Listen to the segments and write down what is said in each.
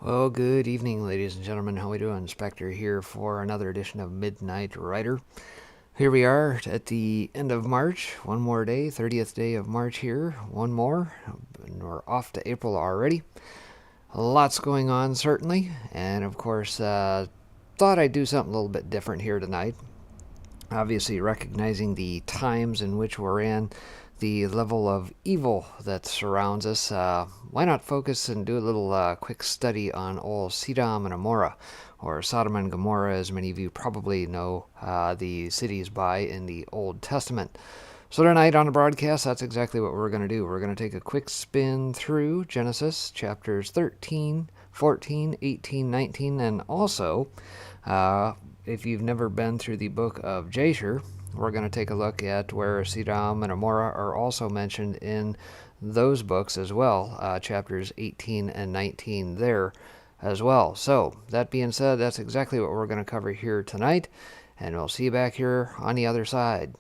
Well, good evening, ladies and gentlemen. How we doing? Spectre here for another edition of Midnight Rider. Here we are at the end of March. One more day, 30th day of March here. One more, and we're off to April already. Lots going on, certainly. And of course, thought I'd do something a little bit different here tonight. Obviously, recognizing the times in which we're in, the level of evil that surrounds us, why not focus and do a little quick study on old Cedom and Amorah, or Sodom and Gomorrah, as many of you probably know the cities by in the Old Testament. So tonight on the broadcast, that's exactly what we're going to do. We're going to take a quick spin through Genesis chapters 13, 14, 18, 19, and also, if you've never been through the book of Jasher, we're going to take a look at where Cedom and Amorah are also mentioned in those books as well, chapters 18 and 19 there as well. So, that being said, that's exactly what we're going to cover here tonight, and we'll see you back here on the other side.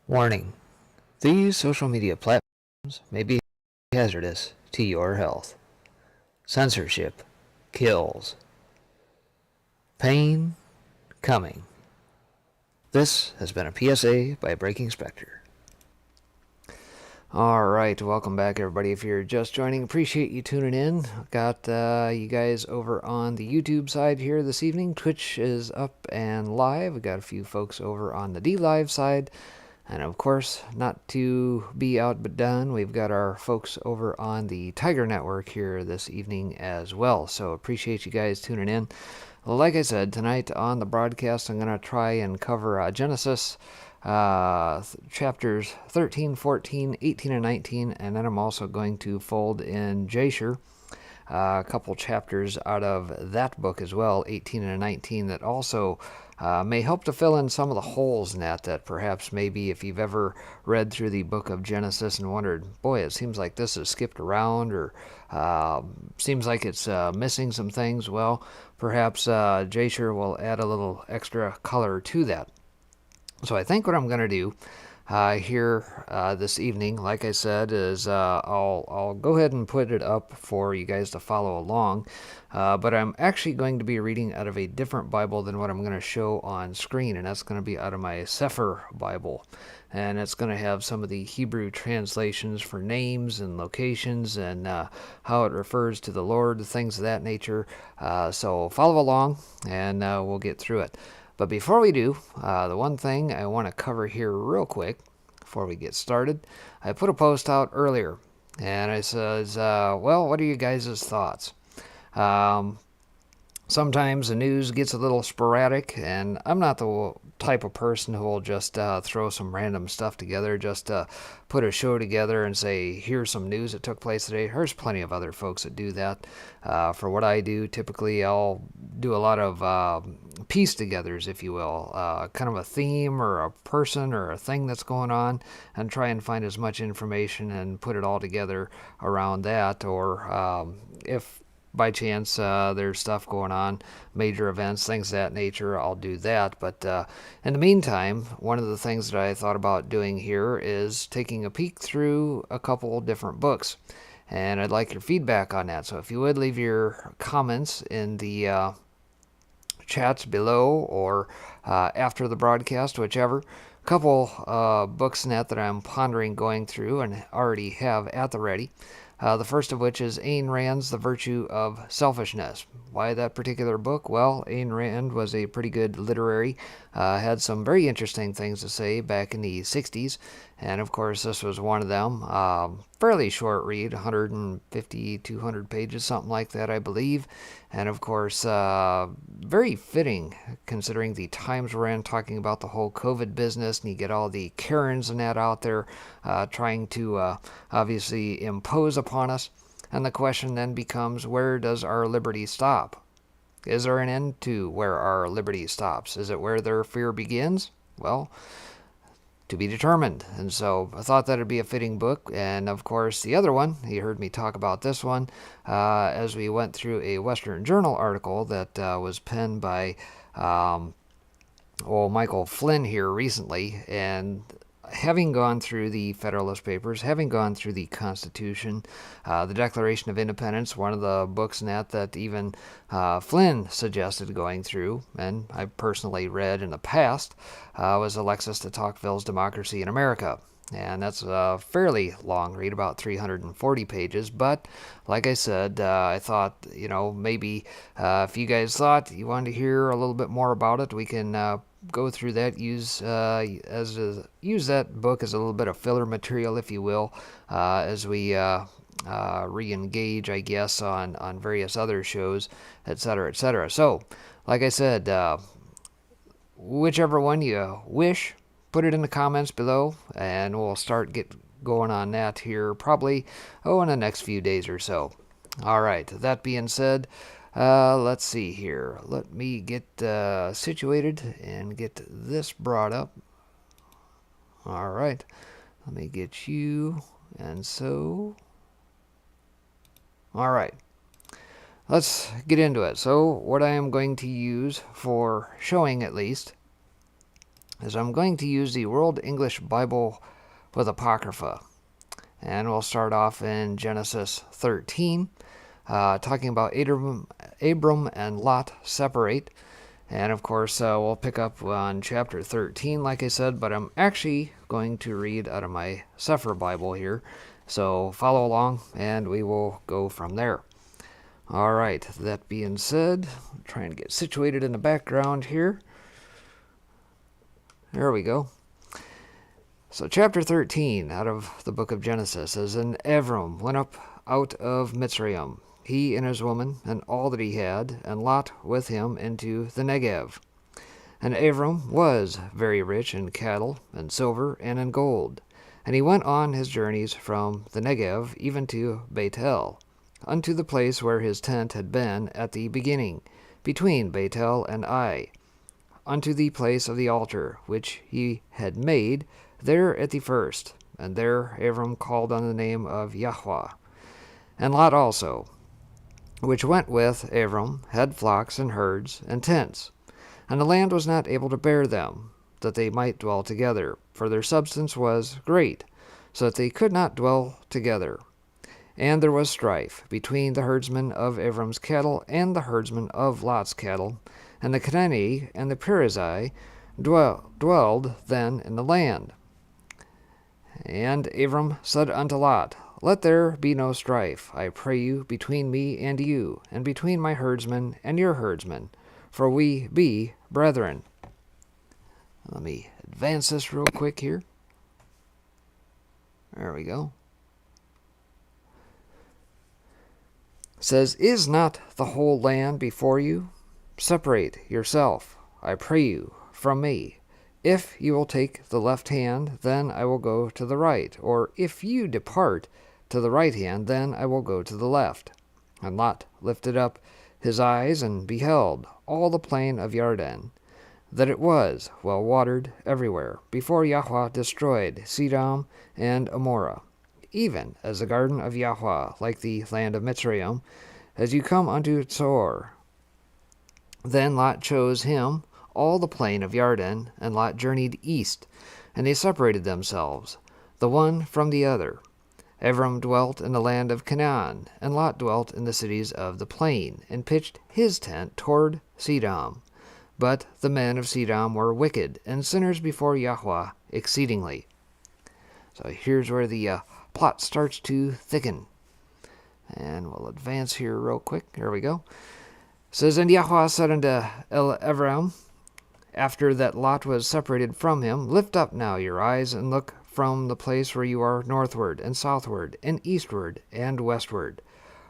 Warning: these social media platforms may be hazardous to your health. Censorship kills. Pain coming. This has been a PSA by Breaking Spectre. Alright, welcome back everybody. If you're just joining, appreciate you tuning in. Got you guys over on the YouTube side here this evening. Twitch is up and live. We got a few folks over on the D-Live side. And of course, not to be outdone, we've got our folks over on the Tiger Network here this evening as well. So appreciate you guys tuning in. Like I said, tonight on the broadcast, I'm going to try and cover Genesis chapters 13, 14, 18, and 19. And then I'm also going to fold in Jasher, a couple chapters out of that book as well, 18 and 19, that also may help to fill in some of the holes in that perhaps maybe if you've ever read through the book of Genesis and wondered, boy, it seems like this is skipped around, or seems like it's missing some things. Well, perhaps Jasher will add a little extra color to that. So I think what I'm going to do here this evening, like I said, is I'll go ahead and put it up for you guys to follow along. But I'm actually going to be reading out of a different Bible than what I'm going to show on screen, and that's going to be out of my Sefer Bible. And it's going to have some of the Hebrew translations for names and locations and how it refers to the Lord, things of that nature. So follow along, and we'll get through it. But before we do, the one thing I want to cover here real quick before we get started, I put a post out earlier, and I says, well, what are you guys' thoughts? Sometimes the news gets a little sporadic, and I'm not the type of person who will just throw some random stuff together, just put a show together and say, here's some news that took place today. There's plenty of other folks that do that. For what I do, typically I'll do a lot of piece togethers, if you will, kind of a theme or a person or a thing that's going on, and try and find as much information and put it all together around that. Or if by chance there's stuff going on, major events, things of that nature, I'll do that. But in the meantime, one of the things that I thought about doing here is taking a peek through a couple different books, and I'd like your feedback on that. So if you would leave your comments in the chats below or after the broadcast, whichever. A couple books in that I'm pondering going through and already have at the ready. The first of which is Ayn Rand's The Virtue of Selfishness. Why that particular book? Well, Ayn Rand was a pretty good literary, had some very interesting things to say back in the 60s, and of course this was one of them. Fairly short read, 150, 200 pages, something like that, I believe. And of course, very fitting considering the times we're in, talking about the whole COVID business, and you get all the Karens and that out there trying to obviously impose upon us. And the question then becomes, where does our liberty stop? Is there an end to where our liberty stops? Is it where their fear begins? Well, to be determined. And so I thought that would be a fitting book. And of course, the other one, you heard me talk about this one as we went through a Western Journal article that was penned by Michael Flynn here recently. And having gone through the Federalist Papers, having gone through the Constitution, the Declaration of Independence, one of the books in that even Flynn suggested going through, and I personally read in the past, was Alexis de Tocqueville's Democracy in America. And that's a fairly long read, about 340 pages. But like I said, I thought, maybe if you guys thought you wanted to hear a little bit more about it, we can go through that, use that book as a little bit of filler material, if you will, as we re-engage, I guess, on various other shows, etc., etc. So, like I said, whichever one you wish, put it in the comments below, and we'll get going on that here probably, in the next few days or so. All right, that being said, let's see here. Let me get situated and get this brought up. All right, let me get you, and so, all right, let's get into it. So what I am going to use for showing, at least, is I'm going to use the World English Bible with Apocrypha. And we'll start off in Genesis 13, talking about Abram and Lot separate. And of course, we'll pick up on chapter 13, like I said, but I'm actually going to read out of my Sefer Bible here. So follow along, and we will go from there. All right, that being said, I'm trying to get situated in the background here. There we go. So chapter 13 out of the book of Genesis says, And Abram went up out of Mitzrayim, he and his woman, and all that he had, and Lot with him into the Negev. And Abram was very rich in cattle, and silver, and in gold. And he went on his journeys from the Negev even to Bethel, unto the place where his tent had been at the beginning, between Bethel and Ai, unto the place of the altar which he had made there at the first. And there Abram called on the name of Yahweh. And Lot also, which went with Abram, had flocks and herds and tents. And the land was not able to bear them, that they might dwell together, for their substance was great, so that they could not dwell together. And there was strife between the herdsmen of Abram's cattle and the herdsmen of Lot's cattle. And the Canaanite and the Perizzai dwelled then in the land. And Abram said unto Lot, Let there be no strife, I pray you, between me and you, and between my herdsmen and your herdsmen, for we be brethren. Let me advance this real quick here. There we go. It says, Is not the whole land before you? Separate yourself, I pray you, from me. If you will take the left hand, then I will go to the right. Or if you depart to the right hand, then I will go to the left. And Lot lifted up his eyes and beheld all the plain of Jordan, that it was well watered everywhere, before Yahweh destroyed Cedom and Amorah, even as the garden of Yahweh, like the land of Mitzrayim, as you come unto Tzor. Then Lot chose him all the plain of Jordan, and Lot journeyed east, and they separated themselves, the one from the other. Abram dwelt in the land of Canaan, and Lot dwelt in the cities of the plain, and pitched his tent toward Cedom. But the men of Cedom were wicked, and sinners before Yahweh exceedingly. So here's where the plot starts to thicken. And we'll advance here real quick. There we go. It says, And Yahweh said unto Abram, after that Lot was separated from him, Lift up now your eyes, and look from the place where you are northward, and southward, and eastward, and westward.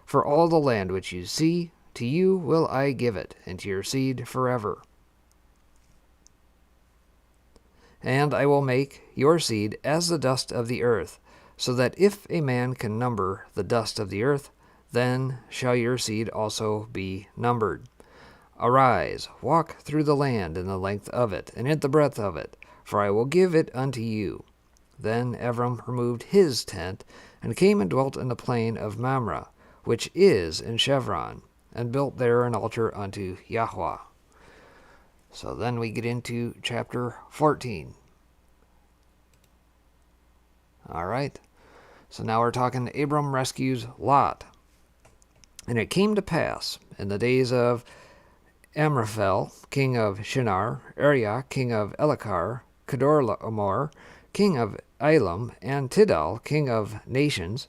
For all the land which you see, to you will I give it, and to your seed forever. And I will make your seed as the dust of the earth, so that if a man can number the dust of the earth, then shall your seed also be numbered. Arise, walk through the land in the length of it, and in the breadth of it, for I will give it unto you. Then Abram removed his tent, and came and dwelt in the plain of Mamre, which is in Chevron, and built there an altar unto Yahweh. So then we get into chapter 14. All right. So now we're talking Abram rescues Lot. And it came to pass in the days of Amraphel, king of Shinar, Arioch, king of Elachar, Kedorlaomer, king of Elam, and Tidal, king of nations,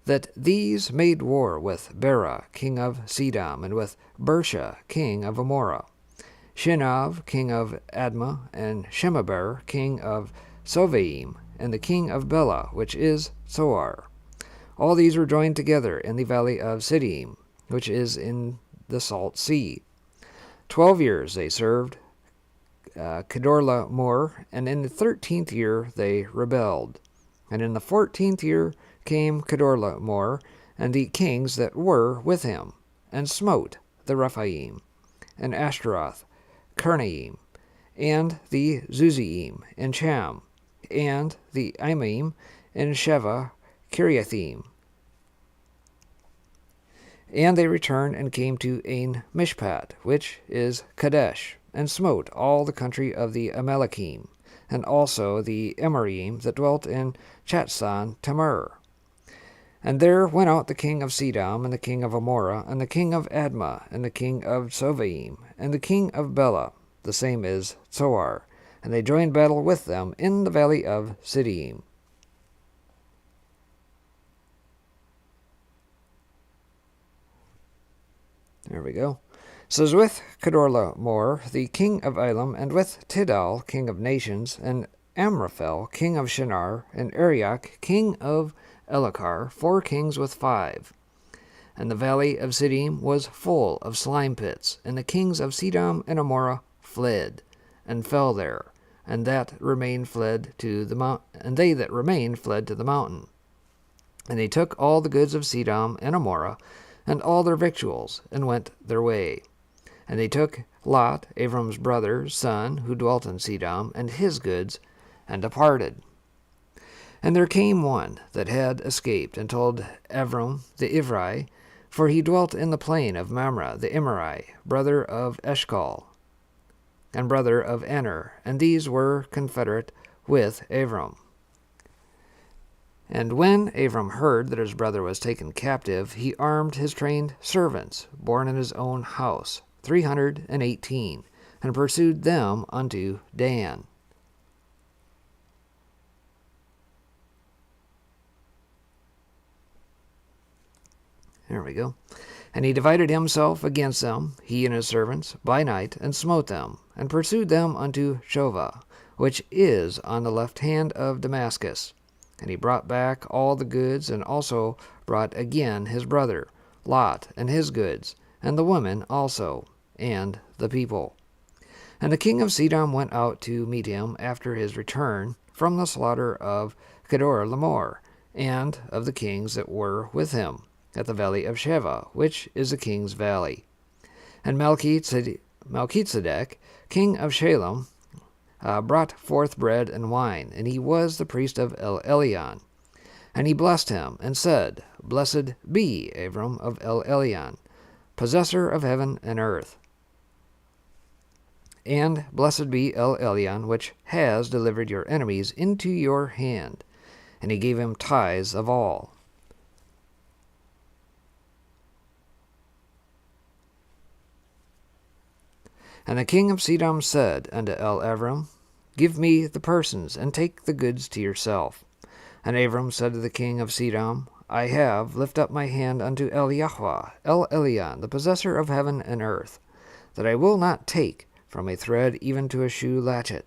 that these made war with Bera, king of Cedom, and with Bersha, king of Amorah, Shinav, king of Admah, and Shemaber, king of Sovaim, and the king of Bela, which is Zoar. All these were joined together in the valley of Cedom, which is in the salt sea. 12 years they served Kedorlaomer, and in the 13th year they rebelled. And in the 14th year came Kedorlaomer, and the kings that were with him, and smote the Rephaim, and Ashtaroth, Karnaim, and the Zuziim, and Cham, and the Imim, and Sheva, Kiriathim. And they returned and came to Ain Mishpat, which is Kadesh, and smote all the country of the Amalekim, and also the Amorim that dwelt in Chatzon Tamar. And there went out the king of Cedom, and the king of Amorah, and the king of Admah, and the king of Sovaim, and the king of Bela, the same is Zoar, and they joined battle with them in the valley of Cedom. There we go. It says, with Kedorlaomer, the king of Elam, and with Tidal, king of nations, and Amraphel, king of Shinar, and Arioch, king of Elachar, 4 kings with 5. And the valley of Cedom was full of slime pits, and the kings of Cedom and Amorah fled, and fell there, and that remained fled to the and they that remained fled to the mountain. And they took all the goods of Cedom and Amorah, and all their victuals, and went their way. And they took Lot, Abram's brother's son, who dwelt in Cedom, and his goods, and departed. And there came one that had escaped, and told Abram the Ivri, for he dwelt in the plain of Mamre the Emori, brother of Eshcol, and brother of Aner, and these were confederate with Abram. And when Abram heard that his brother was taken captive, he armed his trained servants, born in his own house, 318, and pursued them unto Dan. There we go. And he divided himself against them, he and his servants, by night, and smote them, and pursued them unto Shovah, which is on the left hand of Damascus. And he brought back all the goods, and also brought again his brother, Lot, and his goods, and the women also, and the people. And the king of Cedom went out to meet him after his return from the slaughter of Kedorlaomer, and of the kings that were with him, at the valley of Sheva, which is the king's valley. And Melchizedek, king of Shalem, brought forth bread and wine, and he was the priest of El-Elyon. And he blessed him, and said, Blessed be Abram of El-Elyon, possessor of heaven and earth. And blessed be El-Elyon, which has delivered your enemies into your hand. And he gave him tithes of all. And the king of Cedom said unto Abram, Give me the persons, and take the goods to yourself. And Abram said to the king of Cedom, I have lift up my hand unto El Yahweh, El Elyon, the possessor of heaven and earth, that I will not take from a thread even to a shoe latchet,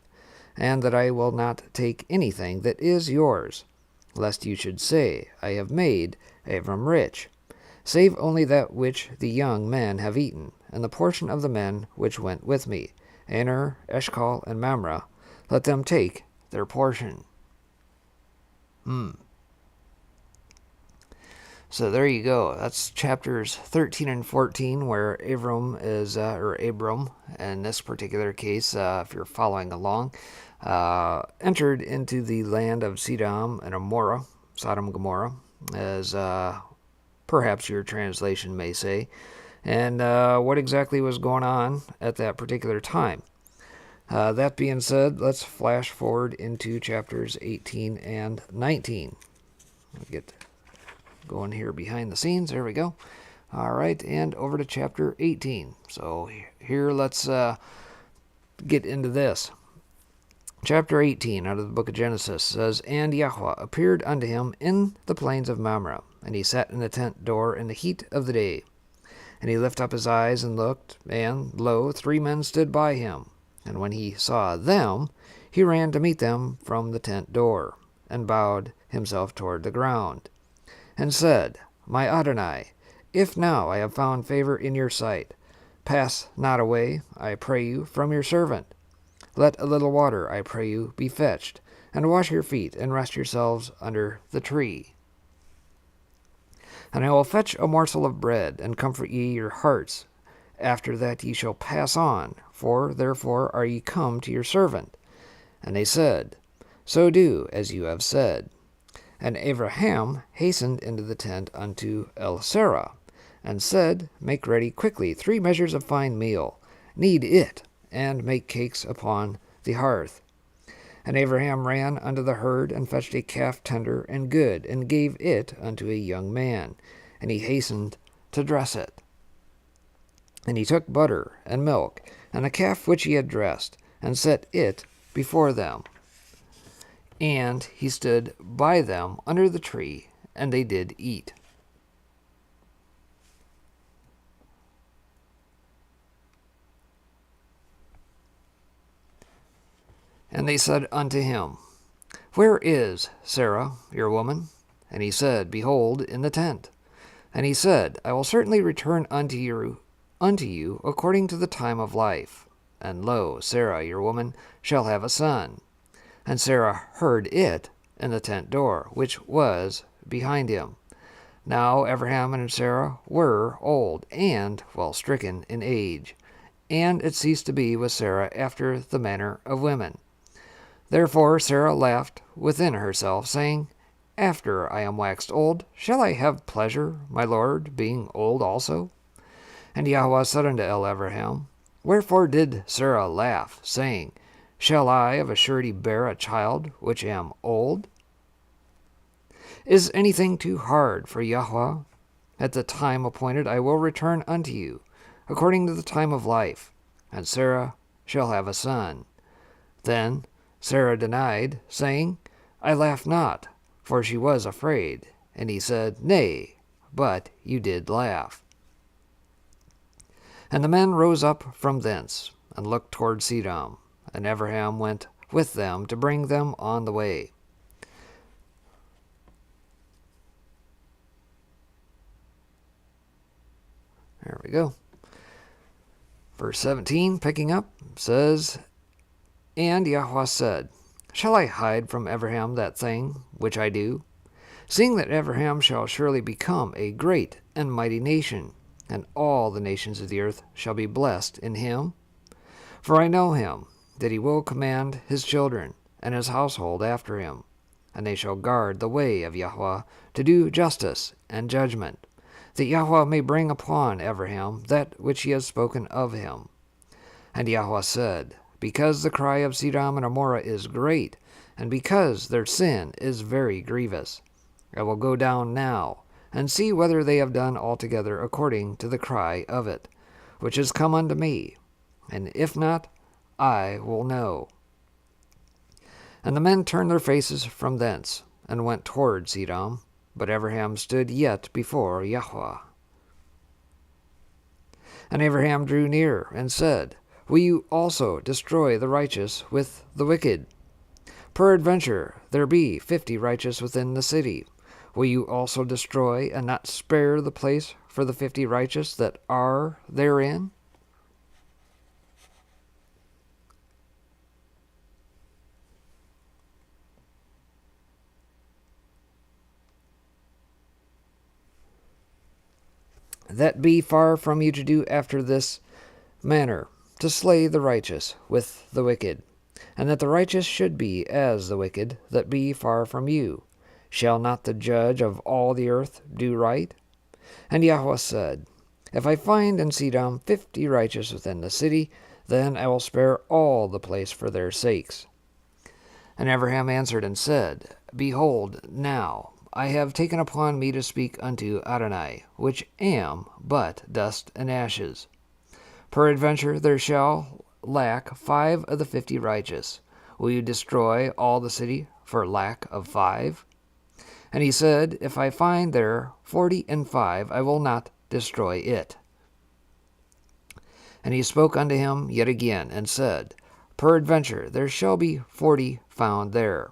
and that I will not take anything that is yours, lest you should say, I have made Abram rich, save only that which the young men have eaten, and the portion of the men which went with me, Aner, Eshcol, and Mamre, let them take their portion. So there you go. That's chapters 13 and 14, where Abram is, or Abram, in this particular case, if you're following along, entered into the land of Cedom and Amorah, Sodom and Gomorrah, as perhaps your translation may say, and what exactly was going on at that particular time. That being said, let's flash forward into chapters 18 and 19. Let me get going here behind the scenes. There we go. All right, and over to chapter 18. So here, let's get into this. Chapter 18 out of the book of Genesis says, And Yahweh appeared unto him in the plains of Mamre, and he sat in the tent door in the heat of the day. And he lifted up his eyes and looked, and lo, 3 men stood by him. And when he saw them, he ran to meet them from the tent door, and bowed himself toward the ground, and said, My Adonai, if now I have found favor in your sight, pass not away, I pray you, from your servant. Let a little water, I pray you, be fetched, and wash your feet, and rest yourselves under the tree. And I will fetch a morsel of bread, and comfort ye your hearts. After that ye shall pass on, for therefore are ye come to your servant. And they said, So do as you have said. And Abraham hastened into the tent unto El-Sarah, and said, Make ready quickly 3 measures of fine meal, knead it, and make cakes upon the hearth. And Abraham ran unto the herd, and fetched a calf tender and good, and gave it unto a young man, and he hastened to dress it. And he took butter and milk, and the calf which he had dressed, and set it before them. And he stood by them under the tree, and they did eat. And they said unto him, Where is Sarah, your woman? And he said, Behold, in the tent. And he said, I will certainly return unto you according to the time of life. And lo, Sarah, your woman, shall have a son. And Sarah heard it in the tent door, which was behind him. Now Abraham and Sarah were old, and well stricken in age, and it ceased to be with Sarah after the manner of women. Therefore Sarah laughed within herself, saying, After I am waxed old, shall I have pleasure, my lord, being old also? And Yahweh said unto Abraham, Wherefore did Sarah laugh, saying, Shall I of a surety bear a child which am old? Is anything too hard for Yahweh? At the time appointed I will return unto you, according to the time of life, and Sarah shall have a son. Then Sarah denied, saying, I laugh not, for she was afraid. And he said, Nay, but you did laugh. And the men rose up from thence, and looked toward Cedom, and Abraham went with them to bring them on the way. There we go. Verse 17, picking up, says, And Yahweh said, Shall I hide from Abraham that thing which I do? Seeing that Abraham shall surely become a great and mighty nation, and all the nations of the earth shall be blessed in him. For I know him, that he will command his children and his household after him, and they shall guard the way of Yahweh to do justice and judgment, that Yahweh may bring upon Abraham that which he has spoken of him. And Yahweh said, Because the cry of Cedom and Amorah is great, and because their sin is very grievous, I will go down now, and see whether they have done altogether according to the cry of it, which is come unto me, and if not, I will know. And the men turned their faces from thence, and went toward Cedom, but Abraham stood yet before Yahweh. And Abraham drew near, and said, Will you also destroy the righteous with the wicked? Peradventure there be 50 righteous within the city. Will you also destroy, and not spare the place for the 50 righteous that are therein? That be far from you to do after this manner, to slay the righteous with the wicked, and that the righteous should be as the wicked that be far from you. Shall not the judge of all the earth do right? And Yahweh said, If I find in Cedom 50 righteous within the city, then I will spare all the place for their sakes. And Abraham answered and said, Behold, now I have taken upon me to speak unto Adonai, which am but dust and ashes. Peradventure there shall lack 5 of the 50 righteous. Will you destroy all the city for lack of 5? And he said, If I find there 45, I will not destroy it. And he spoke unto him yet again, and said, Peradventure there shall be 40 found there.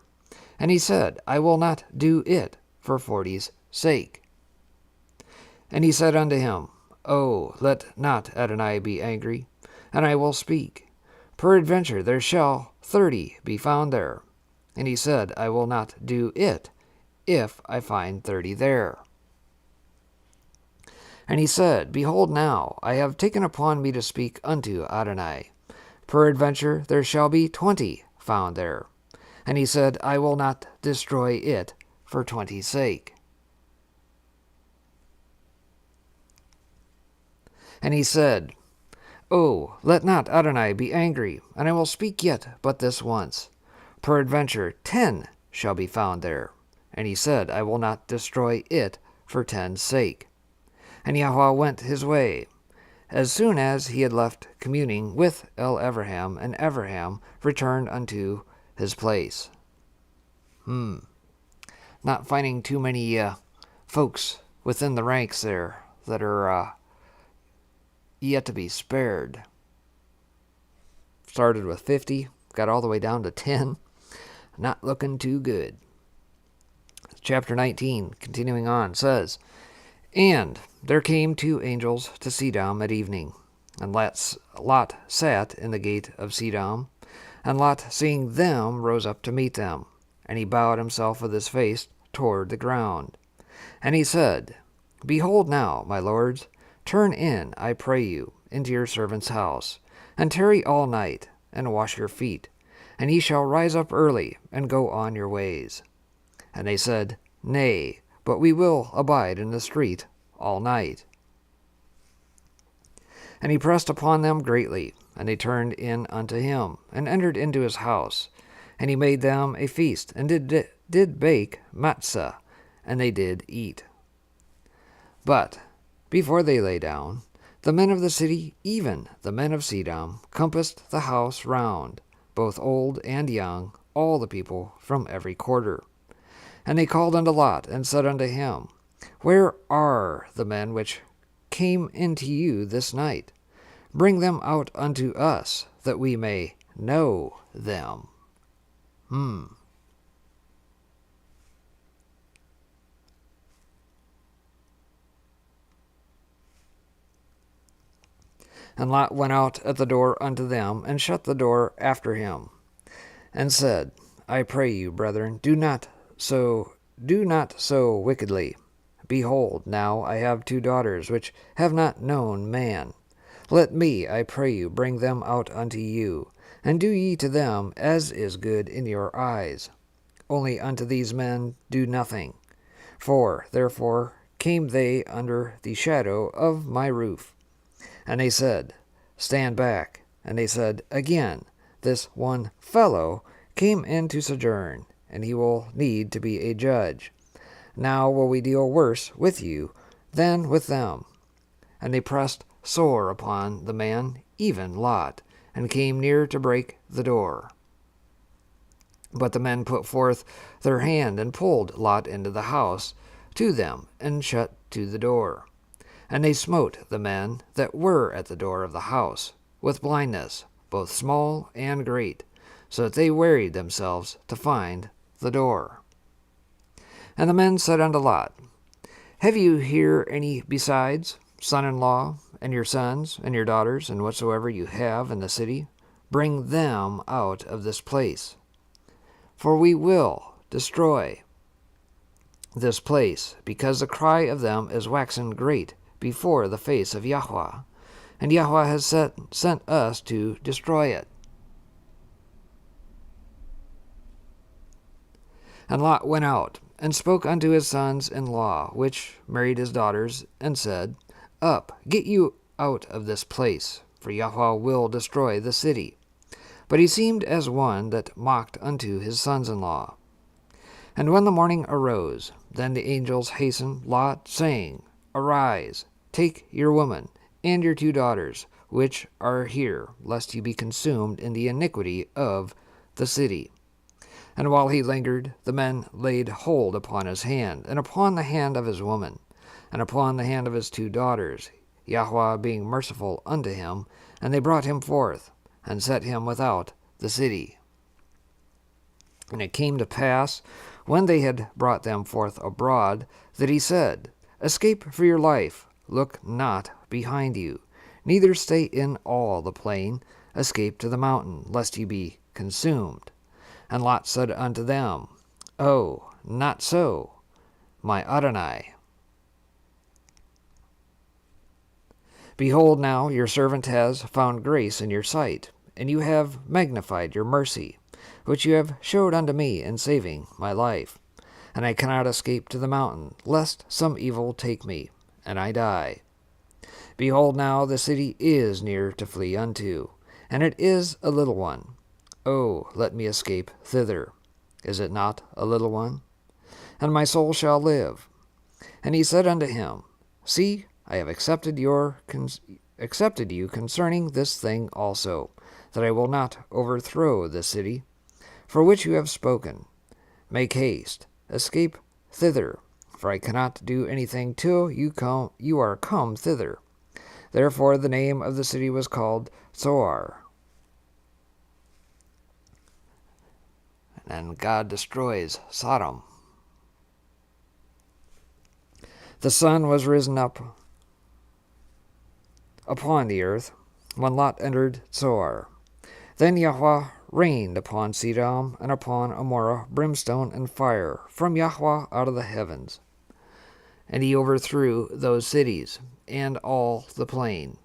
And he said, I will not do it for 40's sake. And he said unto him, Oh, let not Adonai be angry, and I will speak. Peradventure there shall 30 be found there. And he said, I will not do it, if I find 30 there. And he said, Behold, now I have taken upon me to speak unto Adonai. Peradventure there shall be 20 found there. And he said, I will not destroy it for 20's sake. And he said, Oh, let not Adonai be angry, and I will speak yet but this once. Peradventure 10 shall be found there. And he said, I will not destroy it for 10's sake. And Yahweh went his way. As soon as he had left communing with Abraham, and Abraham returned unto his place. Not finding too many folks within the ranks there that are yet to be spared. Started with 50, got all the way down to 10. Not looking too good. Chapter 19, continuing on, says, And there came 2 angels to Cedom at evening, and Lot sat in the gate of Cedom. And Lot, seeing them, rose up to meet them, and he bowed himself with his face toward the ground. And he said, Behold now, my lords, turn in, I pray you, into your servant's house, and tarry all night, and wash your feet, and ye shall rise up early, and go on your ways. And they said, Nay, but we will abide in the street all night. And he pressed upon them greatly, and they turned in unto him, and entered into his house. And he made them a feast, and did bake matzah, and they did eat. But before they lay down, the men of the city, even the men of Cedom, compassed the house round, both old and young, all the people from every quarter. And they called unto Lot, and said unto him, Where are the men which came into you this night? Bring them out unto us, that we may know them. And Lot went out at the door unto them, and shut the door after him, and said, I pray you, brethren, do not so wickedly. Behold, now I have 2 daughters, which have not known man. Let me, I pray you, bring them out unto you, and do ye to them as is good in your eyes. Only unto these men do nothing. For therefore came they under the shadow of my roof. And they said, Stand back. And they said, Again, this one fellow came in to sojourn, and he will need to be a judge. Now will we deal worse with you than with them. And they pressed sore upon the man, even Lot, and came near to break the door. But the men put forth their hand, and pulled Lot into the house, to them, and shut to the door. And they smote the men that were at the door of the house with blindness, both small and great, so that they wearied themselves to find the door. And the men said unto Lot, Have you here any besides, son-in-law, and your sons, and your daughters, and whatsoever you have in the city? Bring them out of this place. For we will destroy this place, because the cry of them is waxen great before the face of Yahweh, and Yahweh has sent us to destroy it. And Lot went out, and spoke unto his sons-in-law, which married his daughters, and said, Up, get you out of this place, for Yahweh will destroy the city. But he seemed as one that mocked unto his sons-in-law. And when the morning arose, then the angels hastened Lot, saying, Arise, take your woman, and your 2 daughters, which are here, lest you be consumed in the iniquity of the city. And while he lingered, the men laid hold upon his hand, and upon the hand of his woman, and upon the hand of his 2 daughters, Yahweh being merciful unto him, and they brought him forth, and set him without the city. And it came to pass, when they had brought them forth abroad, that he said, Escape for your life, look not behind you, neither stay in all the plain, escape to the mountain, lest ye be consumed. And Lot said unto them, Oh, not so, my Adonai. Behold, now your servant has found grace in your sight, and you have magnified your mercy, which you have showed unto me in saving my life. And I cannot escape to the mountain, lest some evil take me, and I die. Behold, now the city is near to flee unto, and it is a little one. Oh, let me escape thither. Is it not a little one? And my soul shall live. And he said unto him, See, I have accepted you concerning this thing also, that I will not overthrow this city, for which you have spoken. Make haste, escape thither, for I cannot do anything till you are come thither. Therefore the name of the city was called Zoar. And God destroys Sodom. The sun was risen up upon the earth when Lot entered Zoar. Then Yahweh rained upon Cedom and upon Amorah brimstone and fire from Yahweh out of the heavens. And he overthrew those cities, and all the plain,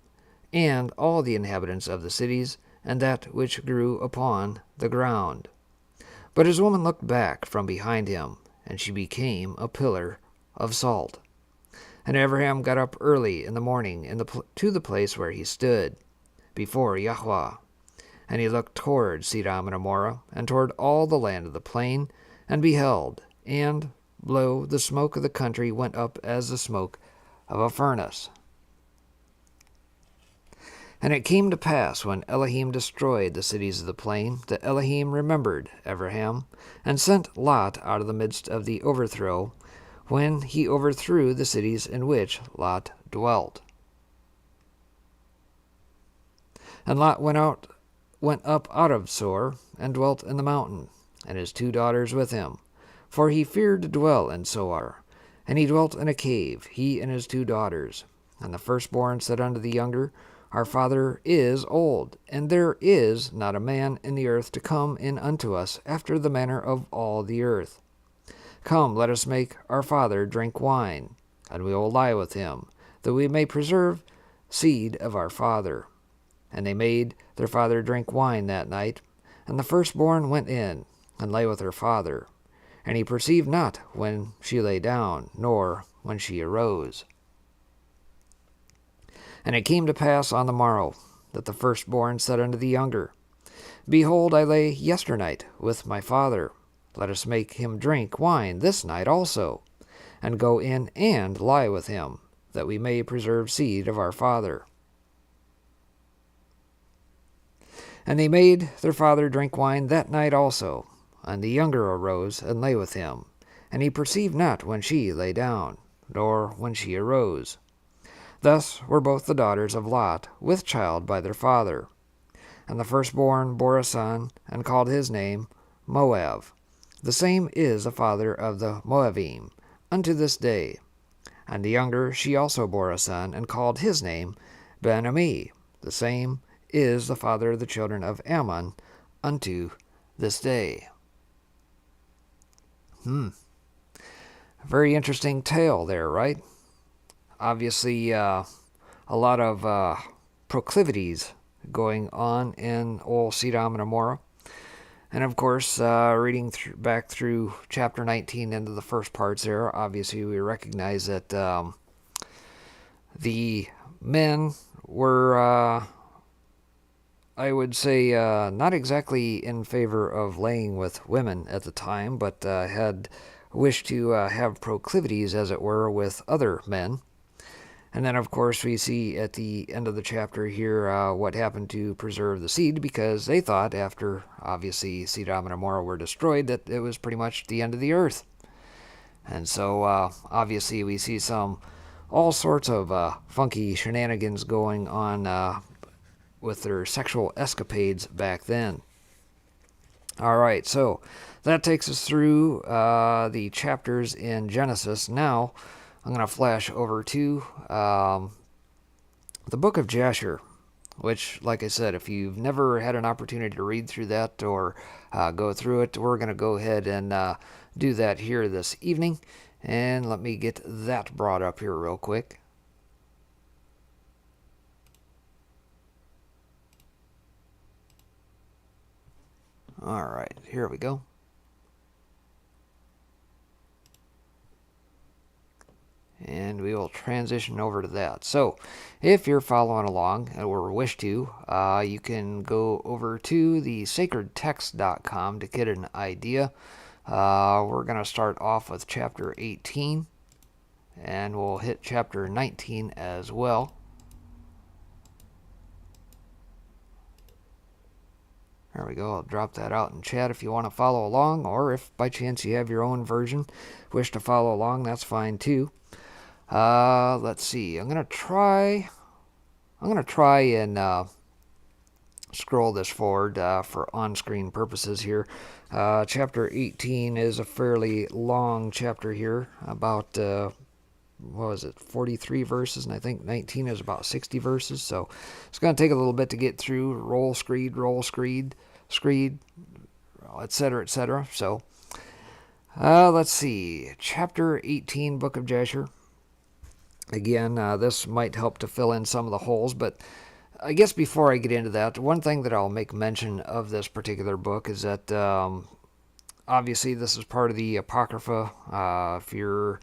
and all the inhabitants of the cities, and that which grew upon the ground. But his woman looked back from behind him, and she became a pillar of salt. And Abraham got up early in the morning to the place where he stood, before Yahweh. And he looked toward Cedom and Amorah, and toward all the land of the plain, and beheld, and, lo, the smoke of the country went up as the smoke of a furnace. And it came to pass, when Elohim destroyed the cities of the plain, that Elohim remembered Abraham, and sent Lot out of the midst of the overthrow, when he overthrew the cities in which Lot dwelt. And Lot went up out of Zoar, and dwelt in the mountain, and his 2 daughters with him, for he feared to dwell in Zoar. And he dwelt in a cave, he and his 2 daughters. And the firstborn said unto the younger, Our father is old, and there is not a man in the earth to come in unto us after the manner of all the earth. Come, let us make our father drink wine, and we will lie with him, that we may preserve seed of our father. And they made their father drink wine that night, and the firstborn went in, and lay with her father. And he perceived not when she lay down, nor when she arose. And it came to pass on the morrow, that the firstborn said unto the younger, Behold, I lay yesternight with my father. Let us make him drink wine this night also, and go in and lie with him, that we may preserve seed of our father. And they made their father drink wine that night also. And the younger arose and lay with him. and he perceived not when she lay down, nor when she arose. Thus were both the daughters of Lot with child by their father. And the firstborn bore a son, and called his name Moab. The same is the father of the Moabim, unto this day. And the younger she also bore a son, and called his name Ben-Ammi. The same is the father of the children of Ammon, unto this day. Very interesting tale there, right? Obviously, a lot of proclivities going on in old Cedom and Amorah. And of course, reading back through chapter 19 into the first parts there, obviously we recognize that the men were, I would say, not exactly in favor of laying with women at the time, but had wished to have proclivities, as it were, with other men. And then, of course, we see at the end of the chapter here what happened to preserve the seed, because they thought after, obviously, Cedom and Amorah were destroyed, that it was pretty much the end of the earth. And so, obviously, we see all sorts of funky shenanigans going on with their sexual escapades back then. All right, so that takes us through the chapters in Genesis. Now, I'm going to flash over to the book of Jasher, which, like I said, if you've never had an opportunity to read through that or go through it, we're going to go ahead and do that here this evening. And let me get that brought up here real quick. All right, here we go. And we will transition over to that. So, if you're following along or wish to, you can go over to the sacredtext.com to get an idea. We're going to start off with chapter 18, and we'll hit chapter 19 as well. There we go. I'll drop that out in chat if you want to follow along, or if by chance you have your own version, wish to follow along, that's fine too. Let's see. I'm gonna try and scroll this forward for on-screen purposes here. Chapter 18 is a fairly long chapter here, about 43 verses, and I think 19 is about 60 verses. So it's going to take a little bit to get through. Roll, screed, etc., etc. So let's see. Chapter 18, Book of Jasher. Again, this might help to fill in some of the holes, but I guess before I get into that, one thing that I'll make mention of this particular book is that obviously this is part of the Apocrypha. If you're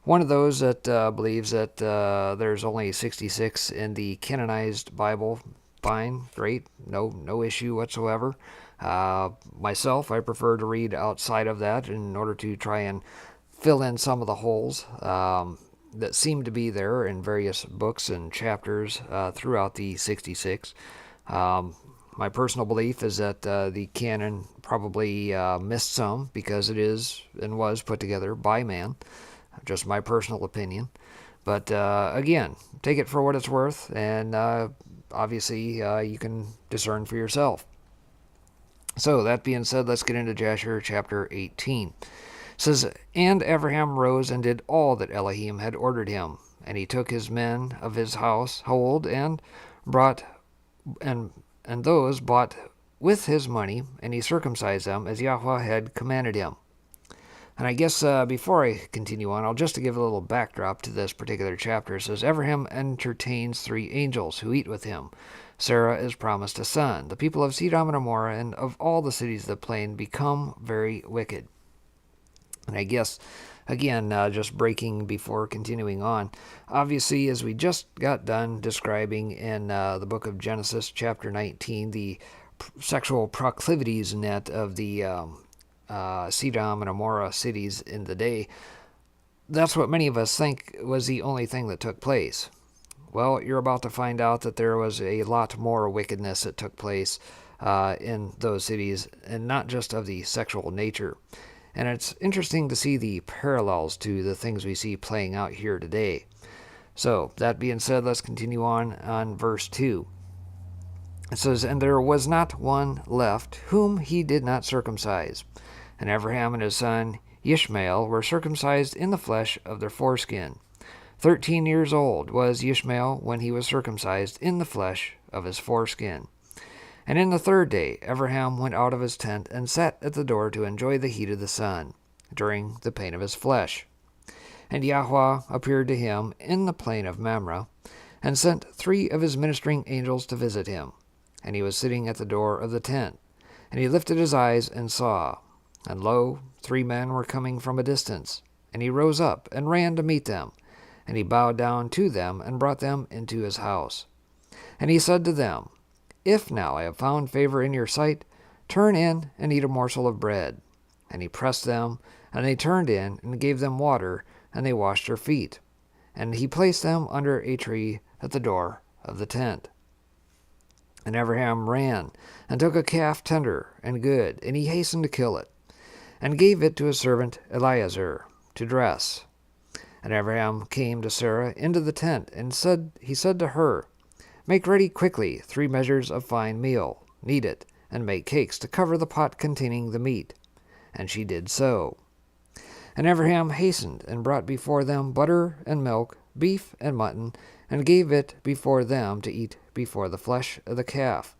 one of those that believes that there's only 66 in the canonized Bible, fine, great, no issue whatsoever. Myself, I prefer to read outside of that in order to try and fill in some of the holes that seem to be there in various books and chapters throughout the 66. My personal belief is that the canon probably missed some because it is and was put together by man. Just my personal opinion. But again, take it for what it's worth, and obviously you can discern for yourself. So that being said, let's get into Jasher chapter 18. It says, And Abraham rose and did all that Elohim had ordered him. And he took his men of his household and brought and those bought with his money, and he circumcised them as Yahweh had commanded him. And I guess before I continue on, I'll just to give a little backdrop to this particular chapter. It says, Abraham entertains 3 angels who eat with him. Sarah is promised a son. The people of Cedom and Amorah and of all the cities of the plain become very wicked. And I guess, again, just breaking before continuing on, obviously, as we just got done describing in the book of Genesis, chapter 19, the sexual proclivities net of the Cedom and Amorah cities in the day, that's what many of us think was the only thing that took place. Well, you're about to find out that there was a lot more wickedness that took place in those cities, and not just of the sexual nature. And it's interesting to see the parallels to the things we see playing out here today. So, that being said, let's continue on verse 2. It says, "And there was not one left whom he did not circumcise. And Abraham and his son Ishmael were circumcised in the flesh of their foreskin. 13 years old was Ishmael when he was circumcised in the flesh of his foreskin. And in the third day Abraham went out of his tent and sat at the door to enjoy the heat of the sun, during the pain of his flesh. And Yahweh appeared to him in the plain of Mamre, and sent 3 of his ministering angels to visit him. And he was sitting at the door of the tent. And he lifted his eyes and saw, and lo, 3 men were coming from a distance. And he rose up and ran to meet them. And he bowed down to them and brought them into his house. And he said to them, If now I have found favor in your sight, turn in and eat a morsel of bread. And he pressed them, and they turned in and gave them water, and they washed their feet. And he placed them under a tree at the door of the tent. And Abraham ran and took a calf tender and good, and he hastened to kill it, and gave it to his servant Eliezer to dress. And Abraham came to Sarah into the tent, and he said to her, Make ready quickly 3 measures of fine meal, knead it, and make cakes to cover the pot containing the meat. And she did so. And Abraham hastened and brought before them butter and milk, beef and mutton, and gave it before them to eat before the flesh of the calf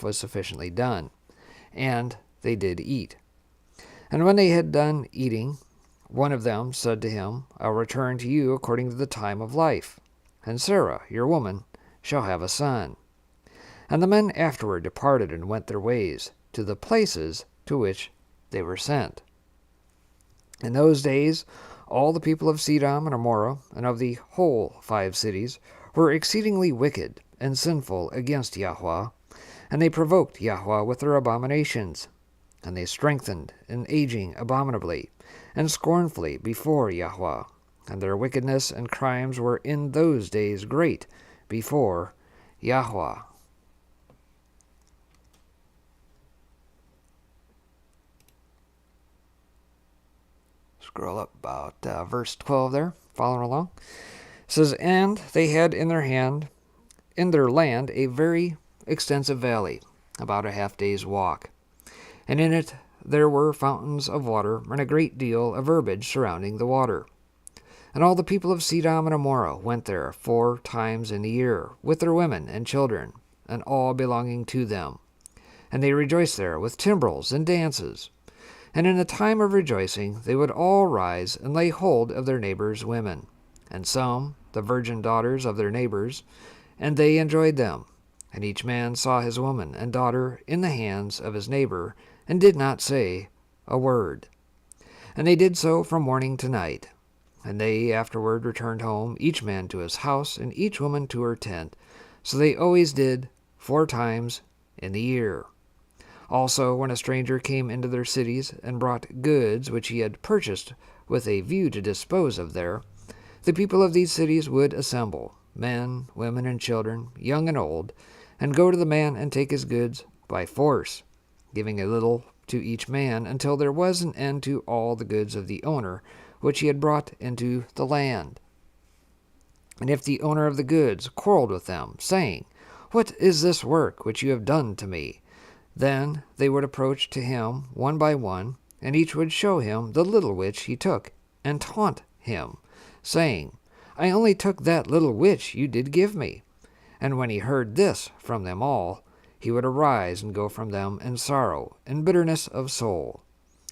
was sufficiently done. And they did eat. And when they had done eating, one of them said to him, I'll return to you according to the time of life, and Sarah, your woman, shall have a son. And the men afterward departed and went their ways to the places to which they were sent. In those days all the people of Cedom and Amorah, and of the whole 5 cities, were exceedingly wicked and sinful against Yahweh, and they provoked Yahweh with their abominations. And they strengthened in aging abominably and scornfully before Yahweh, and their wickedness and crimes were in those days great before Yahweh. Scroll up about verse 12 there, following along. It says, And they had in their land, a very extensive valley, about a half-day's walk. And in it there were fountains of water, and a great deal of herbage surrounding the water. And all the people of Cedom and Amorah went there 4 times in the year, with their women and children, and all belonging to them. And they rejoiced there with timbrels and dances. And in the time of rejoicing they would all rise and lay hold of their neighbors' women, and some, the virgin daughters of their neighbors, and they enjoyed them. And each man saw his woman and daughter in the hands of his neighbor, and did not say a word. And they did so from morning to night. And they afterward returned home, each man to his house, and each woman to her tent. So they always did 4 times in the year. Also, when a stranger came into their cities, and brought goods which he had purchased with a view to dispose of there, the people of these cities would assemble, men, women, and children, young and old, and go to the man and take his goods by force, giving a little to each man, until there was an end to all the goods of the owner which he had brought into the land. And if the owner of the goods quarreled with them, saying, What is this work which you have done to me? Then they would approach to him one by one, and each would show him the little which he took, and taunt him, saying, I only took that little which you did give me. And when he heard this from them all, he would arise and go from them in sorrow and bitterness of soul,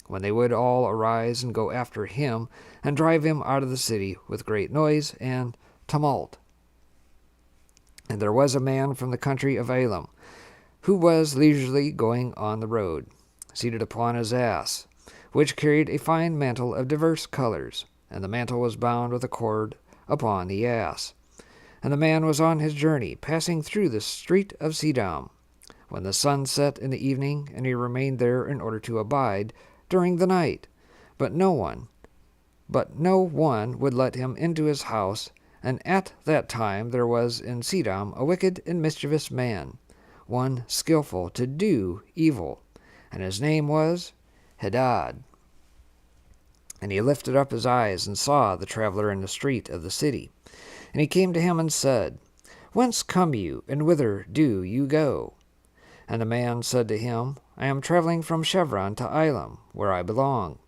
when they would all arise and go after him, and drive him out of the city with great noise and tumult. And there was a man from the country of Elam, who was leisurely going on the road, seated upon his ass, which carried a fine mantle of diverse colors, and the mantle was bound with a cord upon the ass. And the man was on his journey, passing through the street of Cedom, when the sun set in the evening, and he remained there in order to abide during the night. But no one would let him into his house. And at that time there was in Cedom a wicked and mischievous man, one skillful to do evil. and his name was Hadad. And he lifted up his eyes and saw the traveler in the street of the city. And he came to him and said, Whence come you, and whither do you go? And the man said to him, I am traveling from Chevron to Elam, where I belong.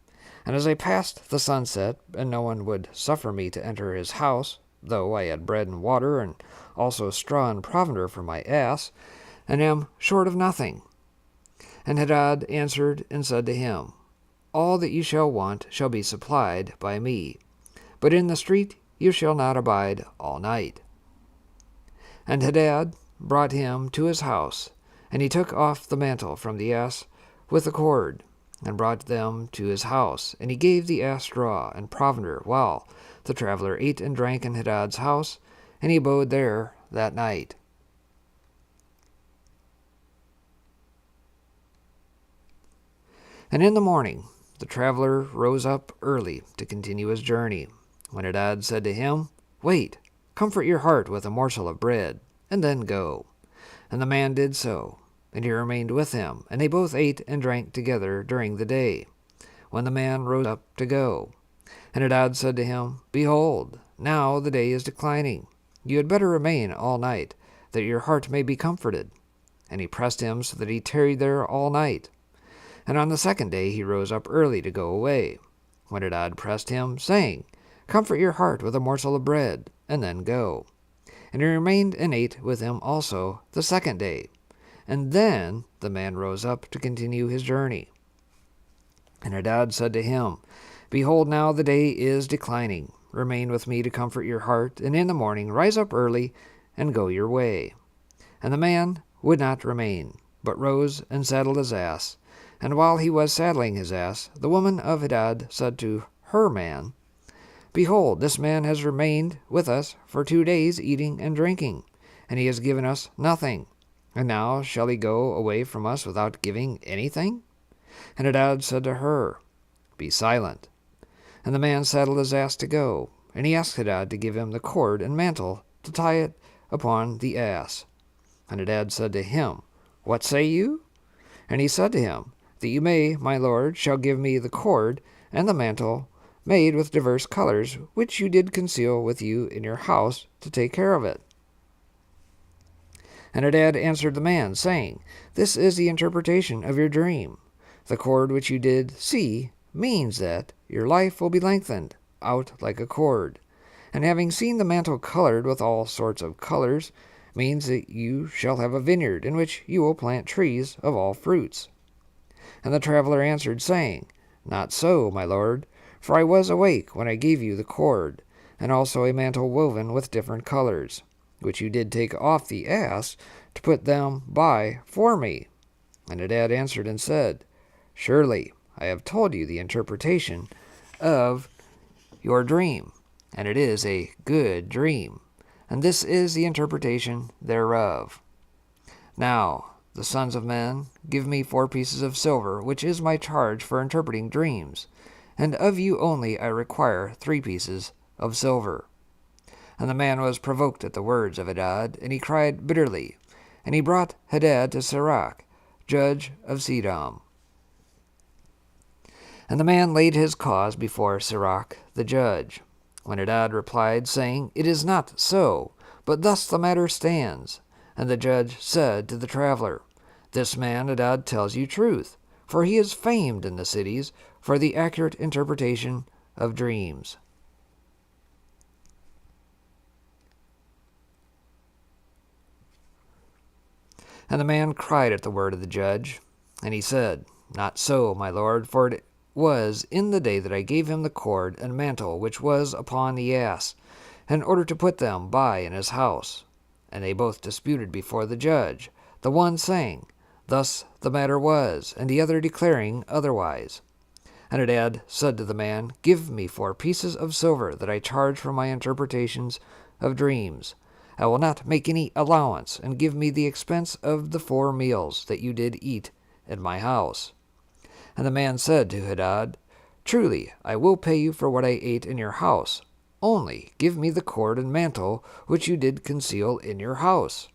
And as I passed the sunset, and no one would suffer me to enter his house, though I had bread and water, and also straw and provender for my ass, and am short of nothing. And Hadad answered and said to him, All that you shall want shall be supplied by me, but in the street you shall not abide all night. And Hadad brought him to his house, and he took off the mantle from the ass with the cord, and brought them to his house, and he gave the ass straw and provender, while the traveler ate and drank in Hadad's house, and he abode there that night. And in the morning the traveler rose up early to continue his journey, when Hadad said to him, Wait, comfort your heart with a morsel of bread, and then go. And the man did so, and he remained with him, and they both ate and drank together during the day, when the man rose up to go. And Hadad said to him, Behold, now the day is declining. You had better remain all night, that your heart may be comforted. And he pressed him so that he tarried there all night. And on the second day he rose up early to go away, when Hadad pressed him, saying, Comfort your heart with a morsel of bread, and then go. And he remained and ate with him also the second day. And then the man rose up to continue his journey. And Hadad said to him, Behold, now the day is declining. Remain with me to comfort your heart, and in the morning rise up early and go your way. And the man would not remain, but rose and saddled his ass. And while he was saddling his ass, the woman of Hadad said to her man, Behold, this man has remained with us for 2 days, eating and drinking, and he has given us nothing. And now shall he go away from us without giving anything? And Hadad said to her, Be silent. And the man saddled his ass to go, and he asked Hadad to give him the cord and mantle to tie it upon the ass. And Hadad said to him, What say you? And he said to him, That you may, my lord, shall give me the cord and the mantle made with diverse colors, which you did conceal with you in your house to take care of it. And Hadad answered the man, saying, This is the interpretation of your dream. The cord which you did see means that your life will be lengthened out like a cord. And having seen the mantle colored with all sorts of colors, means that you shall have a vineyard in which you will plant trees of all fruits. And the traveler answered, saying, Not so, my lord, for I was awake when I gave you the cord, and also a mantle woven with different colors, which you did take off the ass to put them by for me. And Hadad answered and said, Surely I have told you the interpretation of your dream, and it is a good dream, and this is the interpretation thereof. Now, the sons of men, give me 4 pieces of silver, which is my charge for interpreting dreams, and of you only I require 3 pieces of silver. And the man was provoked at the words of Hadad, and he cried bitterly, and he brought Hadad to Sirach, judge of Cedom. And the man laid his cause before Sirach the judge. When Hadad replied, saying, It is not so, but thus the matter stands. And the judge said to the traveler, This man Hadad tells you truth, for he is famed in the cities for the accurate interpretation of dreams. And the man cried at the word of the judge, and he said, Not so, my lord, for it was in the day that I gave him the cord and mantle which was upon the ass, in order to put them by in his house. And they both disputed before the judge, the one saying, Thus the matter was, and the other declaring otherwise. And Hadad said to the man, Give me 4 pieces of silver that I charge for my interpretations of dreams. I will not make any allowance, and give me the expense of the 4 meals that you did eat in my house. And the man said to Hadad, Truly, I will pay you for what I ate in your house. Only give me the cord and mantle which you did conceal in your house.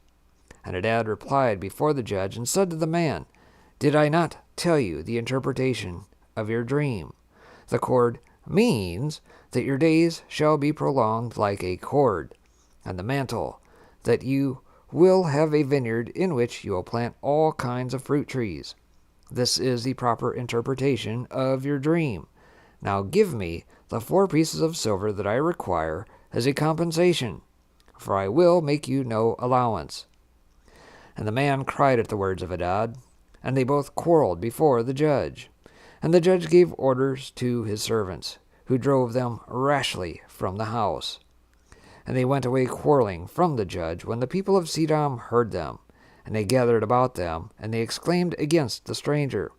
And Hadad replied before the judge, and said to the man, Did I not tell you the interpretation of your dream. The cord means that your days shall be prolonged like a cord, and the mantle, that you will have a vineyard in which you will plant all kinds of fruit trees. This is the proper interpretation of your dream. Now give me the 4 pieces of silver that I require as a compensation, for I will make you no allowance. And the man cried at the words of Hadad, and they both quarreled before the judge. And the judge gave orders to his servants, who drove them rashly from the house. And they went away quarreling from the judge when the people of Cedom heard them. And they gathered about them, and they exclaimed against the stranger.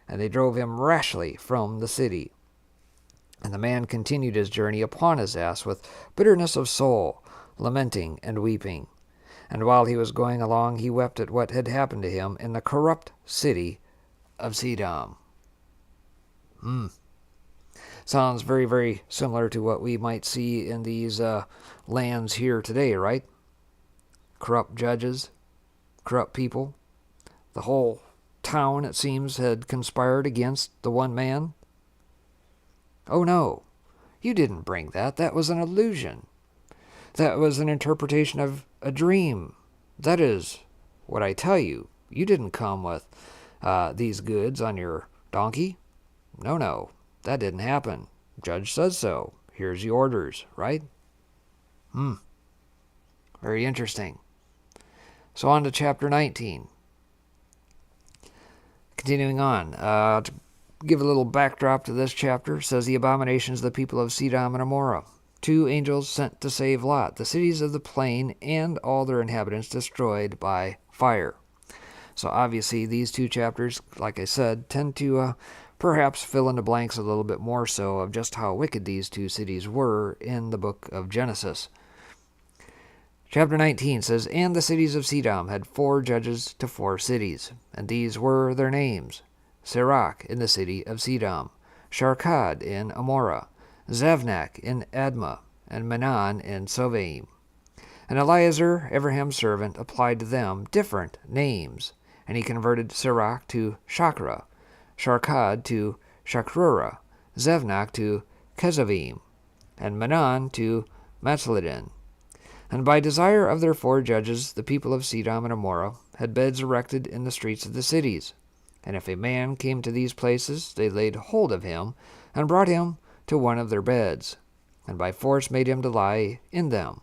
And they drove him rashly from the city. And the man continued his journey upon his ass with bitterness of soul, lamenting and weeping. And while he was going along, he wept at what had happened to him in the corrupt city of Cedom. Sounds very, very similar to what we might see in these lands here today, right? Corrupt judges, corrupt people. The whole town, it seems, had conspired against the one man. Oh no, you didn't bring that. That was an illusion. That was an interpretation of a dream. That is what I tell you. You didn't come with these goods on your donkey. No, that didn't happen. Judge says so. Here's the orders, right? Very interesting. So on to chapter 19. Continuing on, to give a little backdrop to this chapter, says the abominations of the people of Cedom and Amorah. 2 angels sent to save Lot, the cities of the plain and all their inhabitants destroyed by fire. So obviously these 2 chapters, like I said, tend to perhaps fill in the blanks a little bit more so of just how wicked these 2 cities were in the book of Genesis. Chapter 19 says, And the cities of Cedom had 4 judges to 4 cities, and these were their names: Sirach in the city of Cedom, Sharkad in Amorah, Zavnak in Admah, and Menon in Sovaim. And Eliezer, Abraham's servant, applied to them different names, and he converted Sirach to Shakra, Sharkad to Shakrura, Zavnak to Kezavim, and Menon to Matzladin. And by desire of their 4 judges, the people of Cedom and Amorah had beds erected in the streets of the cities. And if a man came to these places, they laid hold of him, and brought him to one of their beds, and by force made him to lie in them.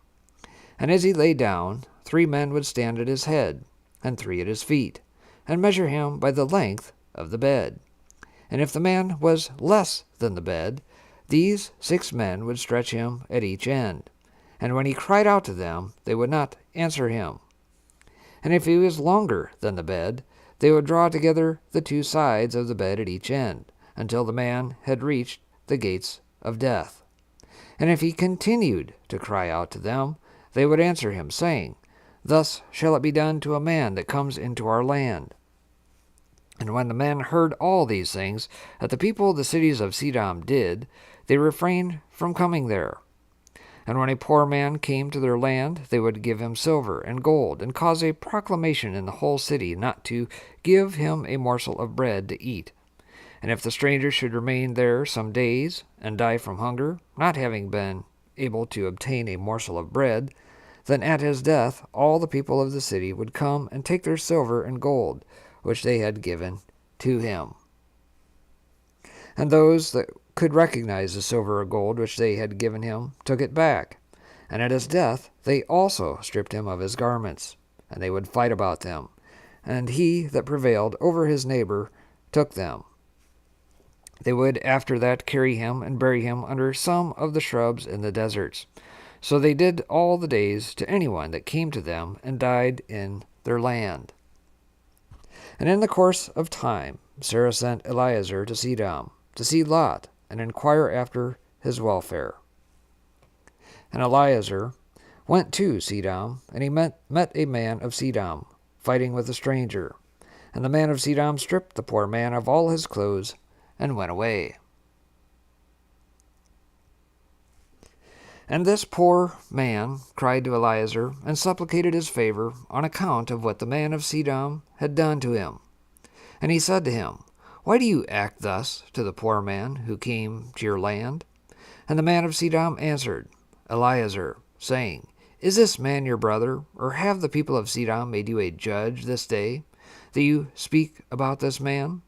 And as he lay down, 3 men would stand at his head, and 3 at his feet, and measure him by the length of the bed. And if the man was less than the bed, these 6 men would stretch him at each end. And when he cried out to them, they would not answer him. And if he was longer than the bed, they would draw together the 2 sides of the bed at each end, until the man had reached the gates of death. And if he continued to cry out to them, they would answer him, saying, Thus shall it be done to a man that comes into our land. And when the men heard all these things that the people of the cities of Cedom did, they refrained from coming there. And when a poor man came to their land, they would give him silver and gold, and cause a proclamation in the whole city not to give him a morsel of bread to eat. And if the stranger should remain there some days, and die from hunger, not having been able to obtain a morsel of bread, then at his death all the people of the city would come and take their silver and gold, which they had given to him. And those that could recognize the silver or gold which they had given him took it back. And at his death they also stripped him of his garments, and they would fight about them. And he that prevailed over his neighbor took them. They would after that carry him and bury him under some of the shrubs in the deserts. So they did all the days to anyone that came to them, and died in their land. And in the course of time Sarah sent Eliezer to Cedom, to see Lot, and inquire after his welfare. And Eliezer went to Cedom, and he met a man of Cedom, fighting with a stranger. And the man of Cedom stripped the poor man of all his clothes, and went away. And this poor man cried to Eliezer, and supplicated his favor on account of what the man of Cedom had done to him. And he said to him, Why do you act thus to the poor man who came to your land? And the man of Cedom answered Eliezer, saying, Is this man your brother, or have the people of Cedom made you a judge this day, that you speak about this man?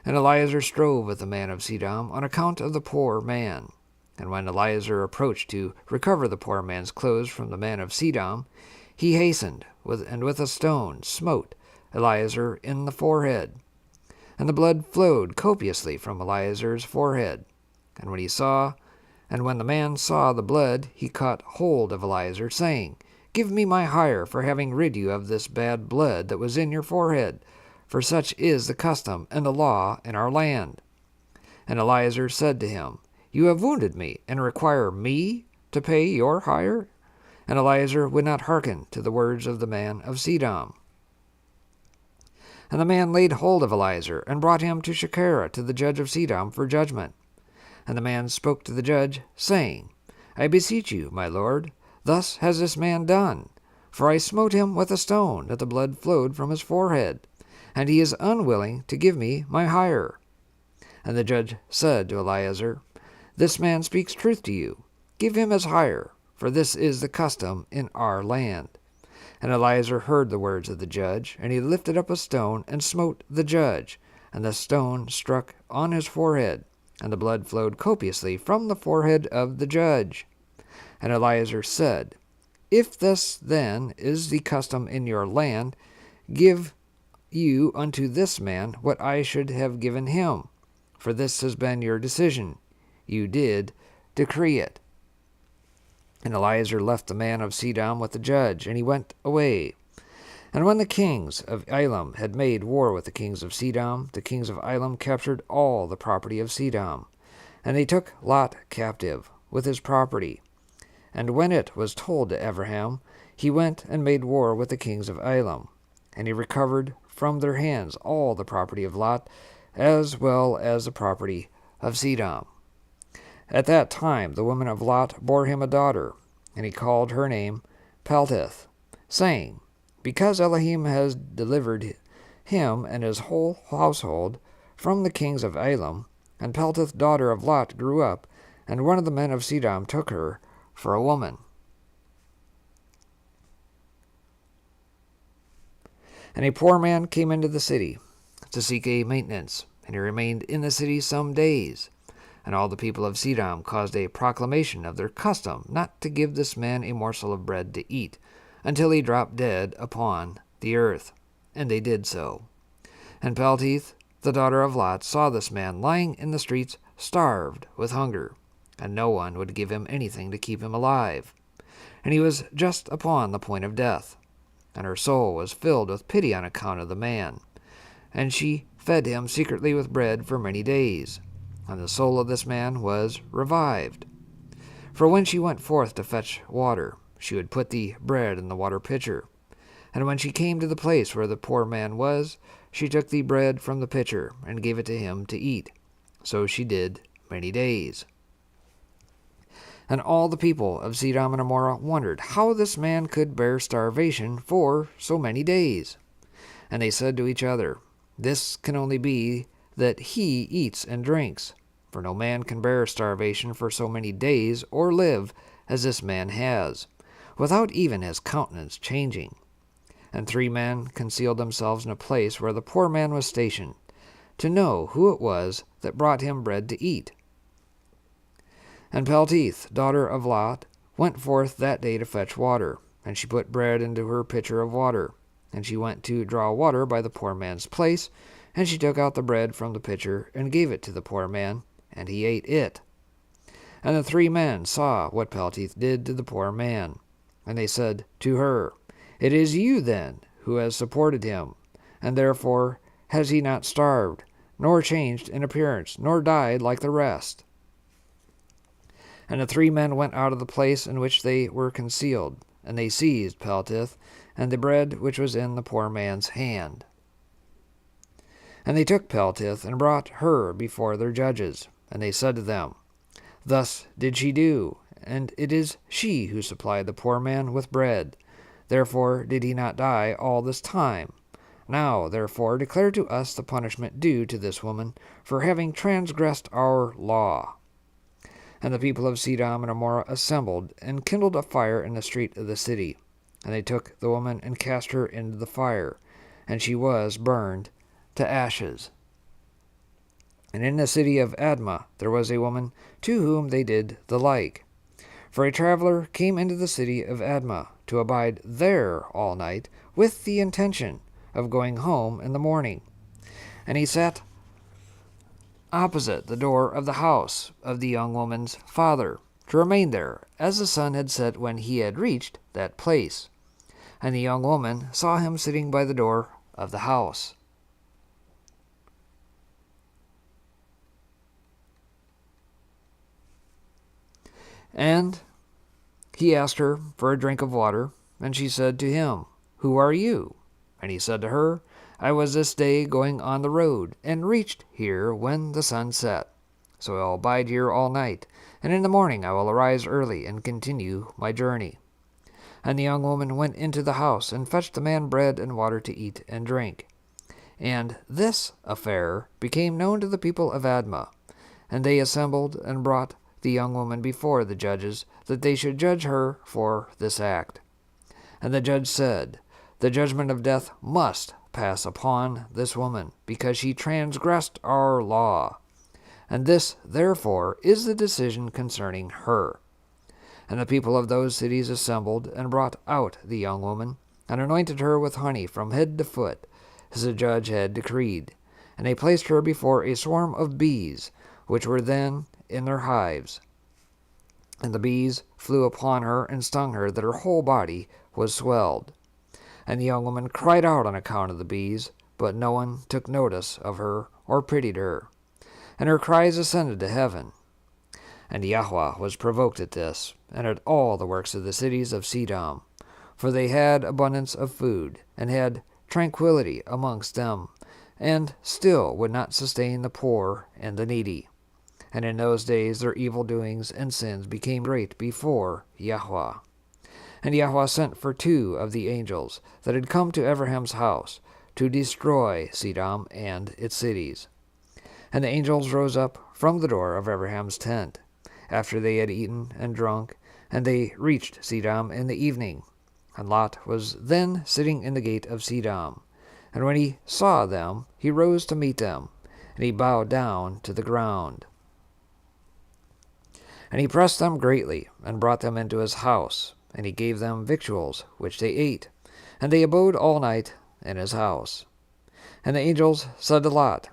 And Eliezer strove with the man of Cedom on account of the poor man. And when Eliezer approached to recover the poor man's clothes from the man of Cedom, he hastened, and with a stone smote Eliezer in the forehead. And the blood flowed copiously from Eliezer's forehead. And when the man saw the blood, he caught hold of Eliezer, saying, Give me my hire for having rid you of this bad blood that was in your forehead, for such is the custom and the law in our land. And Eliezer said to him, You have wounded me, and require me to pay your hire? And Eliezer would not hearken to the words of the man of Cedom. And the man laid hold of Eliezer, and brought him to Shecharah, to the judge of Cedom, for judgment. And the man spoke to the judge, saying, I beseech you, my lord, thus has this man done. For I smote him with a stone, that the blood flowed from his forehead, and he is unwilling to give me my hire. And the judge said to Eliezer, This man speaks truth to you. Give him his hire, for this is the custom in our land. And Eliezer heard the words of the judge, and he lifted up a stone and smote the judge, and the stone struck on his forehead, and the blood flowed copiously from the forehead of the judge. And Eliezer said, If this then is the custom in your land, give you unto this man what I should have given him, for this has been your decision. You did decree it. And Eliezer left the man of Cedom with the judge, and he went away. And when the kings of Elam had made war with the kings of Cedom, the kings of Elam captured all the property of Cedom, and they took Lot captive with his property. And when it was told to Abraham, he went and made war with the kings of Elam, and he recovered from their hands all the property of Lot, as well as the property of Cedom. At that time the woman of Lot bore him a daughter, and he called her name Peltith, saying, Because Elohim has delivered him and his whole household from the kings of Elam. And Peltith, daughter of Lot, grew up, and one of the men of Cedom took her for a woman. And a poor man came into the city to seek a maintenance, and he remained in the city some days. And all the people of Cedom caused a proclamation of their custom not to give this man a morsel of bread to eat, until he dropped dead upon the earth. And they did so. And Peltith, the daughter of Lot, saw this man lying in the streets, starved with hunger, and no one would give him anything to keep him alive. And he was just upon the point of death. And her soul was filled with pity on account of the man. And she fed him secretly with bread for many days. And the soul of this man was revived. For when she went forth to fetch water, she would put the bread in the water pitcher. And when she came to the place where the poor man was, she took the bread from the pitcher, and gave it to him to eat. So she did many days. And all the people of Cedom and Amorah wondered how this man could bear starvation for so many days. And they said to each other, This can only be that he eats and drinks, for no man can bear starvation for so many days or live as this man has, without even his countenance changing. And 3 men concealed themselves in a place where the poor man was stationed, to know who it was that brought him bread to eat. And Peltith, daughter of Lot, went forth that day to fetch water, and she put bread into her pitcher of water. And she went to draw water by the poor man's place, and she took out the bread from the pitcher, and gave it to the poor man, and he ate it. And the 3 men saw what Peltith did to the poor man. And they said to her, It is you, then, who has supported him, and therefore has he not starved, nor changed in appearance, nor died like the rest. And the 3 men went out of the place in which they were concealed, and they seized Peltith, and the bread which was in the poor man's hand. And they took Peltith, and brought her before their judges. And they said to them, Thus did she do, and it is she who supplied the poor man with bread. Therefore did he not die all this time. Now, therefore, declare to us the punishment due to this woman for having transgressed our law. And the people of Cedom and Amorah assembled, and kindled a fire in the street of the city. And they took the woman and cast her into the fire, and she was burned to ashes. And in the city of Admah there was a woman to whom they did the like. For a traveler came into the city of Admah to abide there all night, with the intention of going home in the morning. And he sat opposite the door of the house of the young woman's father, to remain there, as the sun had set when he had reached that place. And the young woman saw him sitting by the door of the house. And he asked her for a drink of water, and she said to him, Who are you? And he said to her, I was this day going on the road, and reached here when the sun set. So I will abide here all night, and in the morning I will arise early and continue my journey. And the young woman went into the house, and fetched the man bread and water to eat and drink. And this affair became known to the people of Admah, and they assembled and brought the young woman before the judges, that they should judge her for this act. And the judge said, The judgment of death must pass upon this woman, because she transgressed our law. And this, therefore, is the decision concerning her. And the people of those cities assembled, and brought out the young woman, and anointed her with honey from head to foot, as the judge had decreed. And they placed her before a swarm of bees, which were then in their hives. And the bees flew upon her, and stung her, that her whole body was swelled. And the young woman cried out on account of the bees, but no one took notice of her, or pitied her. And her cries ascended to heaven. And Yahweh was provoked at this, and at all the works of the cities of Cedom, for they had abundance of food, and had tranquillity amongst them, and still would not sustain the poor and the needy. And in those days their evil doings and sins became great before Yahweh. And Yahweh sent for 2 of the angels that had come to Abraham's house, to destroy Cedom and its cities. And the angels rose up from the door of Abraham's tent, after they had eaten and drunk, and they reached Cedom in the evening. And Lot was then sitting in the gate of Cedom. And when he saw them, he rose to meet them, and he bowed down to the ground. And he pressed them greatly, and brought them into his house, and he gave them victuals, which they ate. And they abode all night in his house. And the angels said to Lot,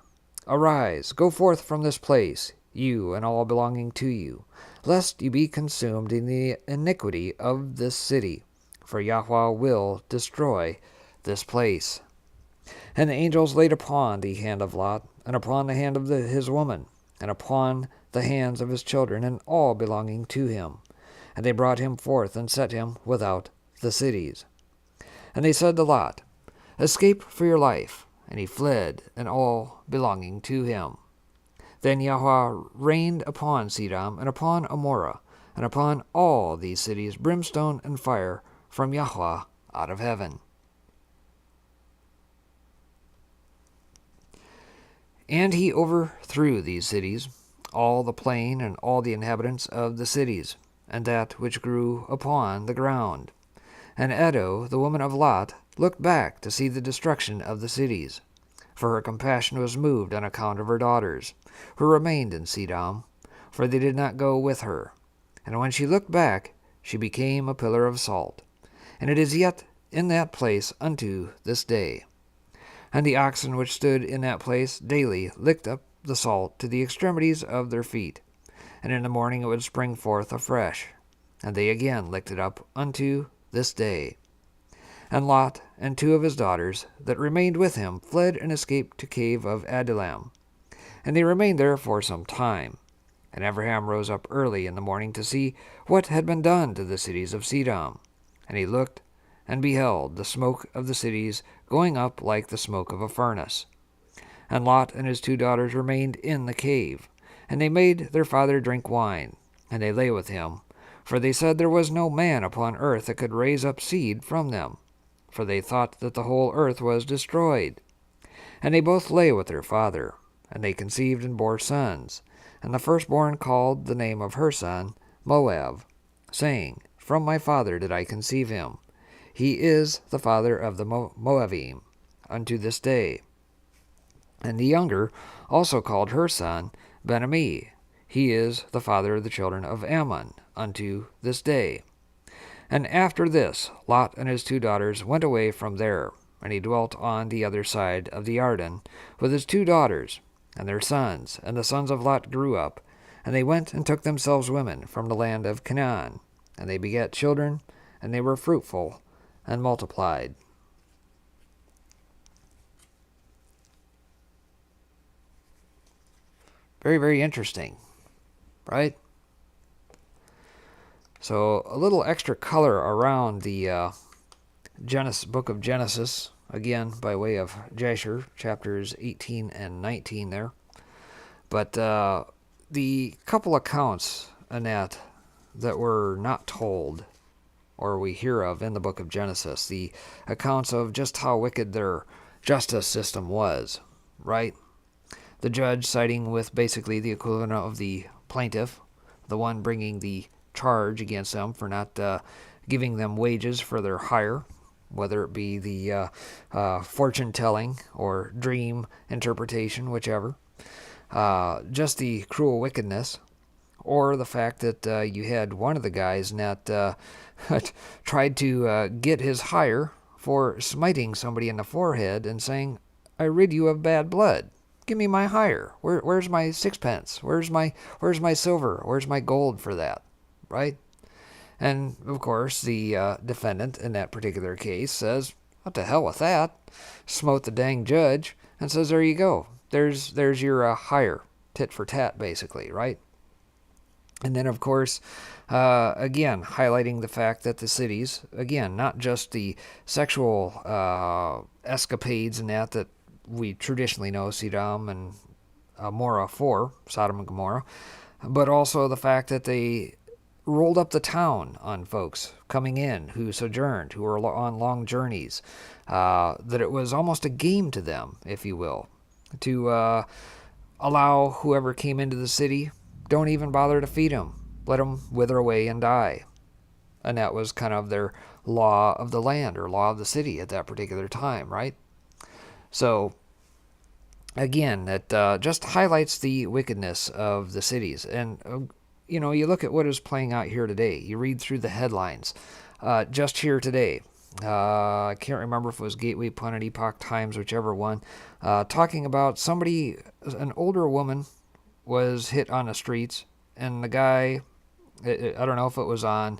Arise, go forth from this place, you and all belonging to you, lest you be consumed in the iniquity of this city, for Yahweh will destroy this place. And the angels laid upon the hand of Lot, and upon the hand of his woman, and upon the hands of his children, and all belonging to him. And they brought him forth, and set him without the cities. And they said to Lot, Escape for your life. And he fled, and all belonging to him. Then Yahweh rained upon Cedom, and upon Amorah, and upon all these cities brimstone and fire from Yahweh out of heaven. And he overthrew these cities, all the plain, and all the inhabitants of the cities, and that which grew upon the ground. And Edo, the woman of Lot, looked back to see the destruction of the cities, for her compassion was moved on account of her daughters, who remained in Cedom, for they did not go with her. And when she looked back, she became a pillar of salt, and it is yet in that place unto this day. And the oxen which stood in that place daily licked up the salt to the extremities of their feet, and in the morning it would spring forth afresh, and they again licked it up unto this day. And Lot and 2 of his daughters that remained with him fled and escaped to cave of Adullam. And they remained there for some time. And Abraham rose up early in the morning to see what had been done to the cities of Cedom. And he looked, and beheld the smoke of the cities going up like the smoke of a furnace. And Lot and his 2 daughters remained in the cave, and they made their father drink wine, and they lay with him, for they said there was no man upon earth that could raise up seed from them. for they thought that the whole earth was destroyed. And they both lay with their father, and they conceived and bore sons. And the firstborn called the name of her son Moab, saying, From my father did I conceive him. He is the father of the Moabim unto this day. And the younger also called her son Ben-Ammi. He is the father of the children of Ammon unto this day. And after this, Lot and his 2 daughters went away from there, and he dwelt on the other side of the Jordan with his 2 daughters and their sons. And the sons of Lot grew up, and they went and took themselves women from the land of Canaan. And they begat children, and they were fruitful and multiplied. Very, very interesting, right? So a little extra color around the book of Genesis, again by way of Jasher, chapters 18 and 19 there. But the couple accounts in that were not told or we hear of in the book of Genesis, the accounts of just how wicked their justice system was, right? The judge siding with basically the equivalent of the plaintiff, the one bringing the charge against them for not giving them wages for their hire, whether it be the fortune telling or dream interpretation, whichever. Just the cruel wickedness, or the fact that you had one of the guys that tried to get his hire for smiting somebody in the forehead and saying, I rid you of bad blood. Give me my hire. Where's my sixpence? Where's my silver? Where's my gold for that? Right? And, of course, the defendant in that particular case says, what the hell with that? Smote the dang judge and says, there you go. There's your hire. Tit for tat, basically, right? And then, of course, again, highlighting the fact that the cities, again, not just the sexual escapades and that we traditionally know Cedom and Amorah for, Sodom and Gomorrah, but also the fact that they rolled up the town on folks coming in who sojourned, who were on long journeys, that it was almost a game to them, if you will, to allow whoever came into the city, don't even bother to feed them, let them wither away and die. And that was kind of their law of the land or law of the city at that particular time, right? So, again, that just highlights the wickedness of the cities. And, you look at what is playing out here today. You read through the headlines. Just here today, I can't remember if it was Gateway Pundit, Epoch Times, whichever one, talking about somebody, an older woman, was hit on the streets, and the guy, I don't know if it was on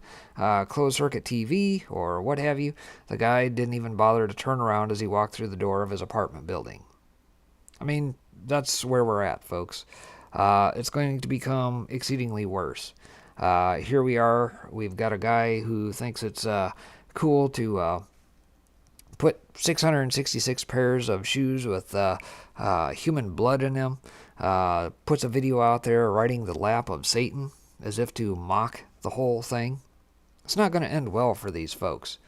closed circuit TV or what have you, the guy didn't even bother to turn around as he walked through the door of his apartment building. I mean, that's where we're at, folks. It's going to become exceedingly worse. Here we are, we've got a guy who thinks it's cool to put 666 pairs of shoes with human blood in them, puts a video out there riding the lap of Satan as if to mock the whole thing. It's not going to end well for these folks.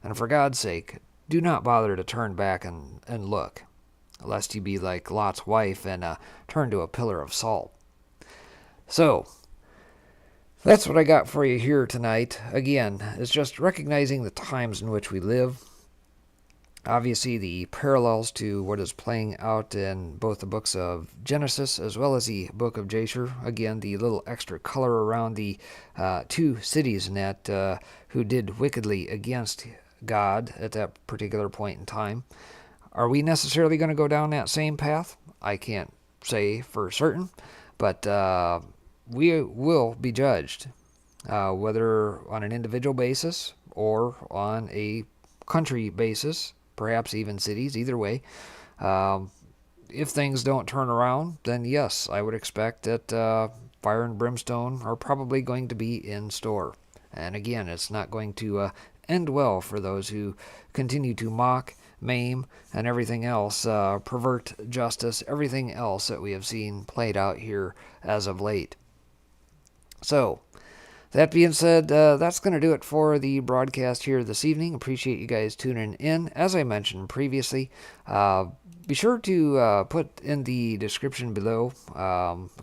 And for God's sake, do not bother to turn back and look, lest you be like Lot's wife and turn to a pillar of salt. So, that's what I got for you here tonight. Again, it's just recognizing the times in which we live. Obviously, the parallels to what is playing out in both the books of Genesis as well as the book of Jasher. Again, the little extra color around the 2 cities in that who did wickedly against God at that particular point in time. Are we necessarily going to go down that same path? I can't say for certain, but we will be judged, whether on an individual basis or on a country basis, perhaps even cities, either way. If things don't turn around, then yes, I would expect that fire and brimstone are probably going to be in store. And again, it's not going to end well for those who continue to mock, maim, and everything else, pervert justice, everything else that we have seen played out here as of late. So, That being said, that's going to do it for the broadcast here this evening. Appreciate you guys tuning in. As I mentioned previously, be sure to put in the description below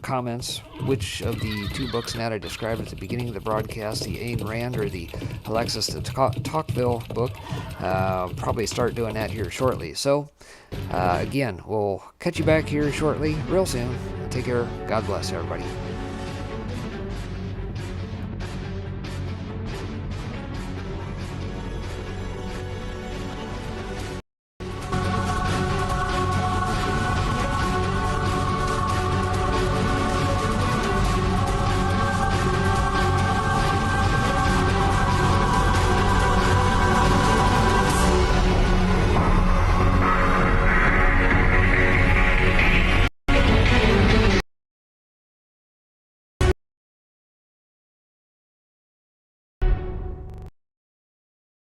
comments which of the two books that I described at the beginning of the broadcast, the Ayn Rand or the Alexis de Tocqueville book. Probably start doing that here shortly. So, again, we'll catch you back here shortly, real soon. Take care. God bless everybody.